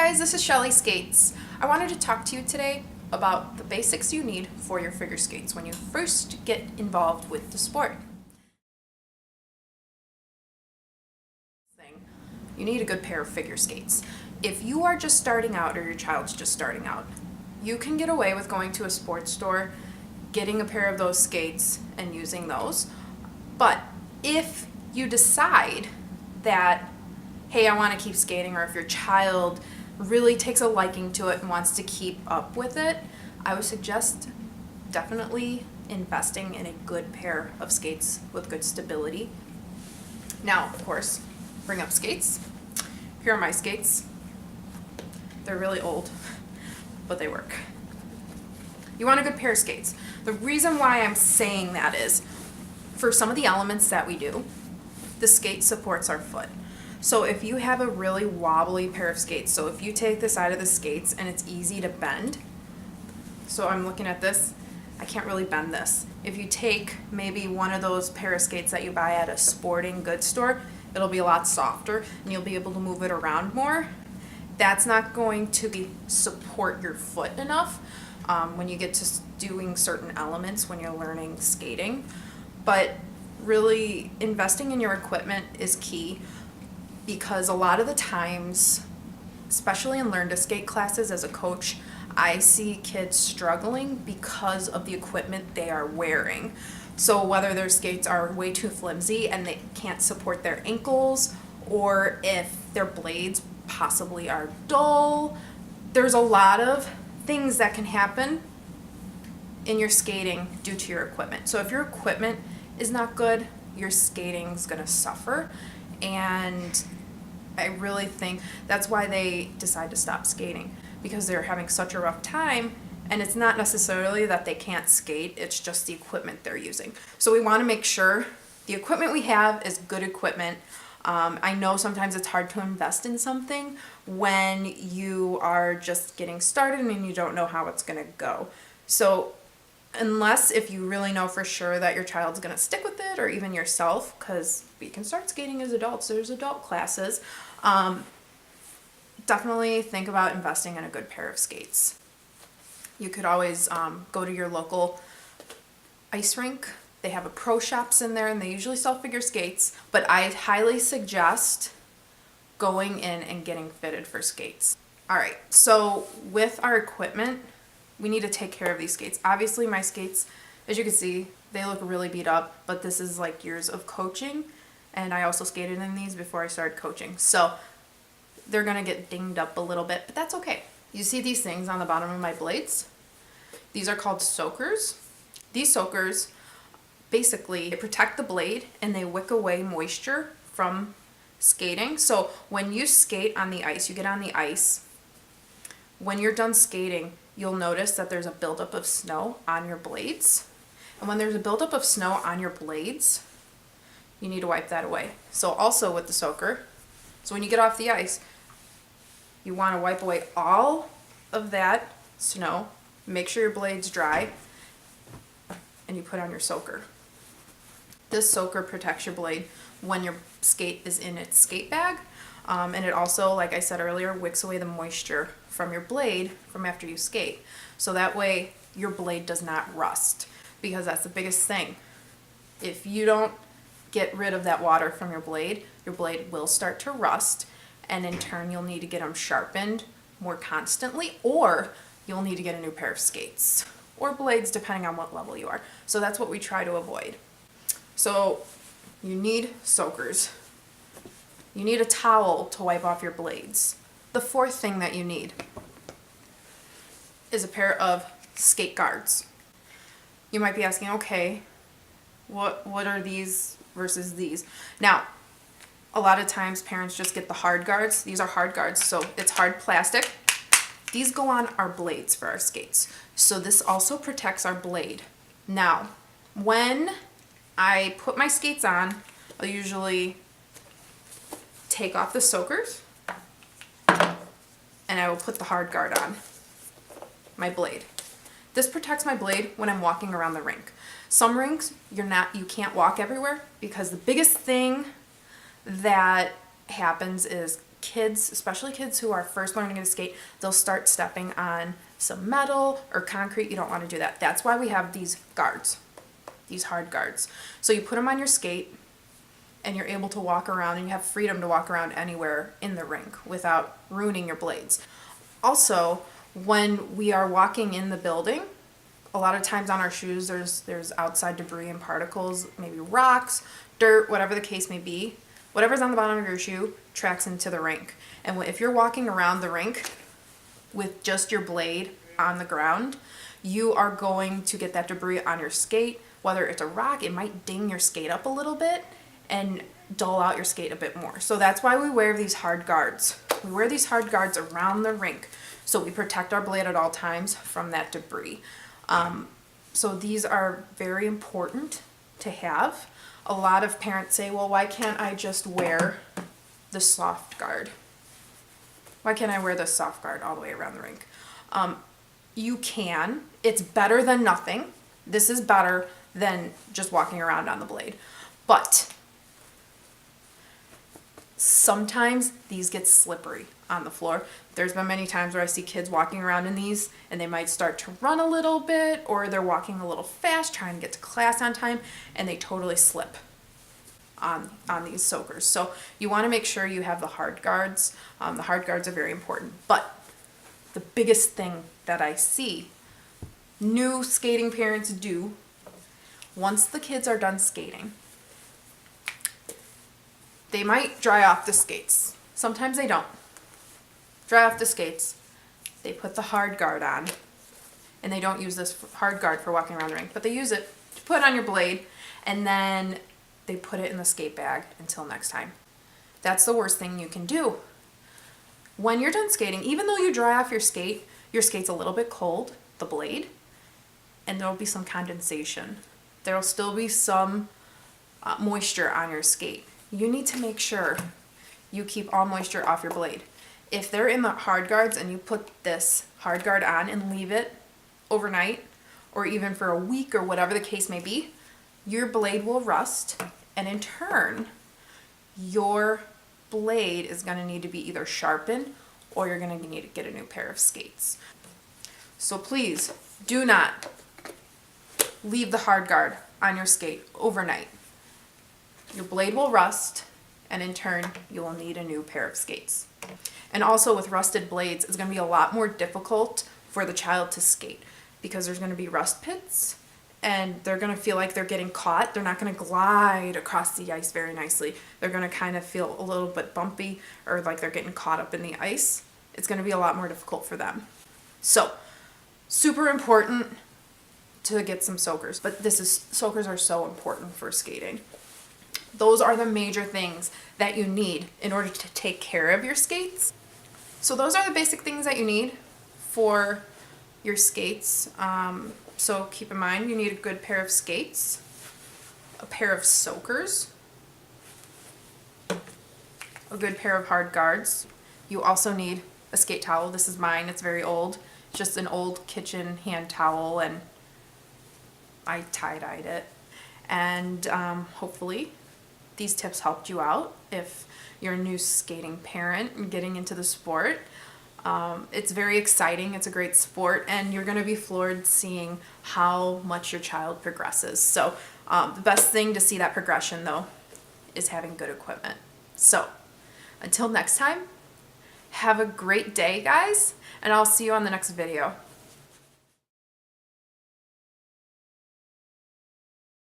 guys, this is Shelly Skates. I wanted to talk to you today about the basics you need for your figure skates when you first get involved with the sport. You need a good pair of figure skates. If you are just starting out or your child's just starting out, you can get away with going to a sports store, getting a pair of those skates and using those. But if you decide that, hey, I want to keep skating, or if your child really takes a liking to it and wants to keep up with it, I would suggest definitely investing in a good pair of skates with good stability. Now, of course, bring up skates. Here are my skates. They're really old, but they work. You want a good pair of skates. The reason why I'm saying that is, for some of the elements that we do, the skate supports our foot. So if you have a really wobbly pair of skates, so if you take the side of the skates and it's easy to bend, so I'm looking at this, I can't really bend this. If you take maybe one of those pair of skates that you buy at a sporting goods store, it'll be a lot softer and you'll be able to move it around more. That's not going to support your foot enough when you get to doing certain elements when you're learning skating. But really, investing in your equipment is key, because a lot of the times, especially in learn to skate classes as a coach, I see kids struggling because of the equipment they are wearing. So whether their skates are way too flimsy and they can't support their ankles, or if their blades possibly are dull, there's a lot of things that can happen in your skating due to your equipment. So if your equipment is not good, your skating's gonna suffer. And I really think that's why they decide to stop skating, because they're having such a rough time. And it's not necessarily that they can't skate, it's just the equipment they're using. So we want to make sure the equipment we have is good equipment. I know sometimes it's hard to invest in something when you are just getting started and you don't know how it's going to go. So unless if you really know for sure that your child's going to stick with it, or even yourself, because we can start skating as adults, there's adult classes, definitely think about investing in a good pair of skates. You could always go to your local ice rink. They have a pro shops in there and they usually sell figure skates, but I highly suggest going in and getting fitted for skates. All right, so with our equipment, we need to take care of these skates. Obviously my skates, as you can see, they look really beat up, but this is like years of coaching, and I also skated in these before I started coaching. So they're gonna get dinged up a little bit, but that's okay. You see these things on the bottom of my blades? These are called soakers. These soakers basically protect the blade and they wick away moisture from skating. So when you skate on the ice, you get on the ice, when you're done skating, you'll notice that there's a buildup of snow on your blades. And when there's a buildup of snow on your blades, you need to wipe that away. So also with the soaker, so when you get off the ice, you want to wipe away all of that snow, make sure your blade's dry, and you put on your soaker. This soaker protects your blade when your skate is in its skate bag, and it also, like I said earlier, wicks away the moisture from your blade from after you skate. So that way your blade does not rust, because that's the biggest thing. If you don't get rid of that water from your blade will start to rust, and in turn you'll need to get them sharpened more constantly, or you'll need to get a new pair of skates or blades depending on what level you are. So that's what we try to avoid. So you need soakers. You need a towel to wipe off your blades. The fourth thing that you need is a pair of skate guards. You might be asking, okay, what are these versus these? Now, a lot of times parents just get the hard guards. These are hard guards, so it's hard plastic. These go on our blades for our skates. So this also protects our blade. Now, when I put my skates on, I'll usually take off the soakers and I will put the hard guard on my blade. This protects my blade when I'm walking around the rink. Some rinks, you can't walk everywhere, because the biggest thing that happens is kids, especially kids who are first learning to skate, they'll start stepping on some metal or concrete. You don't want to do that. That's why we have these guards, these hard guards. So you put them on your skate and you're able to walk around, and you have freedom to walk around anywhere in the rink without ruining your blades. Also, when we are walking in the building, a lot of times on our shoes there's outside debris and particles, maybe rocks, dirt, whatever the case may be. Whatever's on the bottom of your shoe tracks into the rink. And if you're walking around the rink with just your blade on the ground, you are going to get that debris on your skate. Whether it's a rock, it might ding your skate up a little bit and dull out your skate a bit more. So that's why we wear these hard guards. We wear these hard guards around the rink so we protect our blade at all times from that debris. So these are very important to have. A lot of parents say, well, why can't I just wear the soft guard? Why can't I wear the soft guard all the way around the rink? You can. It's better than nothing. This is better than just walking around on the blade. But sometimes these get slippery on the floor. There's been many times where I see kids walking around in these and they might start to run a little bit, or they're walking a little fast trying to get to class on time, and they totally slip on these soakers. So you want to make sure you have the hard guards. The hard guards are very important. But the biggest thing that I see new skating parents do, once the kids are done skating, they might dry off the skates. Sometimes they don't. Dry off the skates. They put the hard guard on. And they don't use this hard guard for walking around the rink, but they use it to put on your blade, and then they put it in the skate bag until next time. That's the worst thing you can do. When you're done skating, even though you dry off your skate's a little bit cold, the blade, and there'll be some condensation. There'll still be some moisture on your skate. You need to make sure you keep all moisture off your blade. If they're in the hard guards and you put this hard guard on and leave it overnight, or even for a week or whatever the case may be, your blade will rust, and in turn, your blade is going to need to be either sharpened or you're going to need to get a new pair of skates. So please do not leave the hard guard on your skate overnight. Your blade will rust, and in turn, you will need a new pair of skates. And also with rusted blades, it's going to be a lot more difficult for the child to skate because there's going to be rust pits, and they're going to feel like they're getting caught. They're not going to glide across the ice very nicely. They're going to kind of feel a little bit bumpy, or like they're getting caught up in the ice. It's going to be a lot more difficult for them. So, super important to get some soakers, but soakers are so important for skating. Those are the major things that you need in order to take care of your skates. So those are the basic things that you need for your skates. So keep in mind, you need a good pair of skates, a pair of soakers, a good pair of hard guards. You also need a skate towel. This is mine. It's very old. It's just an old kitchen hand towel, and I tie-dyed it. And hopefully these tips helped you out if you're a new skating parent and getting into the sport. It's very exciting. It's a great sport, and you're going to be floored seeing how much your child progresses. So the best thing to see that progression, though, is having good equipment. So until next time, have a great day, guys, and I'll see you on the next video.